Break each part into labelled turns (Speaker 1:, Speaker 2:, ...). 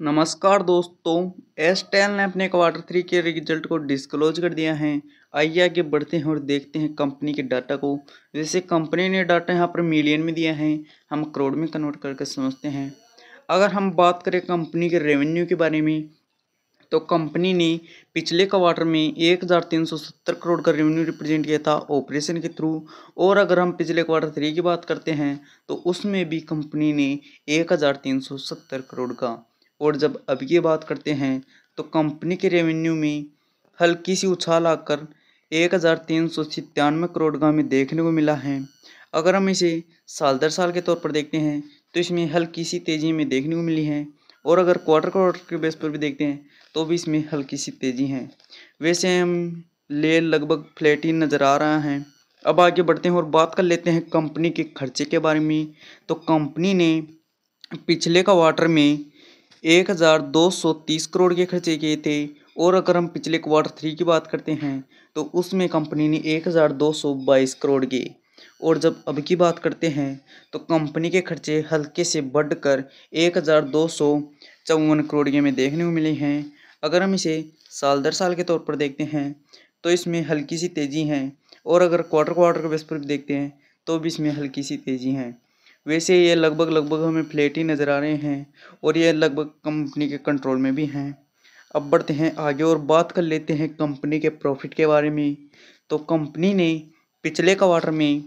Speaker 1: नमस्कार दोस्तों, एस्टेल ने अपने क्वार्टर 3 के रिजल्ट को डिस्क्लोज कर दिया है। आइए आगे बढ़ते हैं और देखते हैं कंपनी के डाटा को। जैसे कंपनी ने डाटा यहाँ पर मिलियन में दिया है, हम करोड़ में कन्वर्ट करके समझते हैं। अगर हम बात करें कंपनी के रेवेन्यू के बारे में, तो कंपनी ने पिछले क्वार्टर में 1370 करोड़ का रेवेन्यू रिप्रेजेंट किया था ऑपरेशन के थ्रू। और अगर हम पिछले क्वार्टर 3 की बात करते हैं तो उसमें भी कंपनी ने 1370 करोड़ का। और जब अब की बात करते हैं तो कंपनी के रेवेन्यू में हल्की सी उछाल आकर 1397 करोड़ का हमें देखने को मिला है। अगर हम इसे साल दर साल के तौर पर देखते हैं तो इसमें हल्की सी तेज़ी में देखने को मिली है। और अगर क्वार्टर क्वार्टर के बेस पर भी देखते हैं तो भी इसमें हल्की सी तेज़ी है। वैसे हम ले लगभग फ्लैट ही नज़र आ रहा है। अब आगे बढ़ते हैं और बात कर लेते हैं कंपनी के खर्चे के बारे में। तो कंपनी ने पिछले क्वार्टर में 1230 करोड़ के खर्चे किए थे। और अगर हम पिछले क्वार्टर 3 की बात करते हैं तो उसमें कंपनी ने 1222 करोड़ के। और जब अब की बात करते हैं तो कंपनी के खर्चे हल्के से बढ़कर 1254 करोड़ के में देखने को मिले हैं। अगर हम इसे साल दर साल के तौर पर देखते हैं तो इसमें हल्की सी तेज़ी है। और अगर क्वार्टर क्वार्टर के बेस पर भी देखते हैं तो भी इसमें हल्की सी तेज़ी है। वैसे ये लगभग हमें फ्लैट ही नज़र आ रहे हैं और ये लगभग कंपनी के कंट्रोल में भी हैं। अब बढ़ते हैं आगे और बात कर लेते हैं कंपनी के प्रॉफिट के बारे में। तो कंपनी ने पिछले क्वार्टर में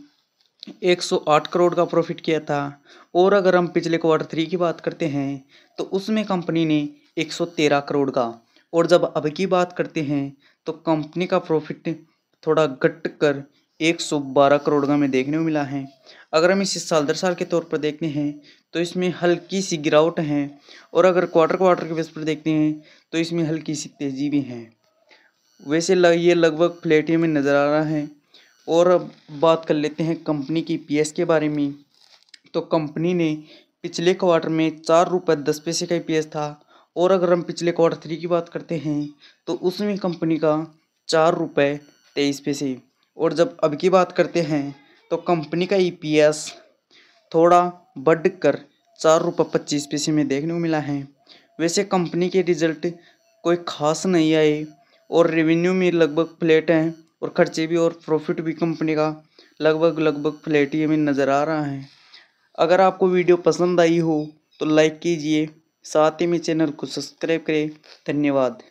Speaker 1: 108 करोड़ का प्रॉफिट किया था। और अगर हम पिछले क्वार्टर 3 की बात करते हैं तो उसमें कंपनी ने 113 करोड़ का। और जब अब की बात करते हैं तो कंपनी का प्रॉफिट थोड़ा घट कर 112 करोड़ का हमें देखने को मिला है। अगर हम इसे साल दर साल के तौर पर देखते हैं तो इसमें हल्की सी गिरावट है। और अगर क्वार्टर क्वार्टर के बेस पर देखते हैं तो इसमें हल्की सी तेज़ी भी है। वैसे ये लगभग फ्लैट ही में नज़र आ रहा है। और अब बात कर लेते हैं कंपनी की ईपीएस के बारे में। तो कंपनी ने पिछले क्वार्टर में 4 रुपये 10 पैसे का ईपीएस था। और अगर हम पिछले क्वार्टर 3 की बात करते हैं तो उसमें कंपनी का 4 रुपये 23 पैसे। और जब अब की बात करते हैं तो कंपनी का ईपीएस थोड़ा बढ़कर 4 रुपये 25 पैसे में देखने को मिला है। वैसे कंपनी के रिजल्ट कोई खास नहीं आए और रेवेन्यू में लगभग फ्लैट हैं और खर्चे भी और प्रॉफिट भी कंपनी का लगभग फ्लैट ही हमें नज़र आ रहा है। अगर आपको वीडियो पसंद आई हो तो लाइक कीजिए, साथ ही में चैनल को सब्सक्राइब करें। धन्यवाद।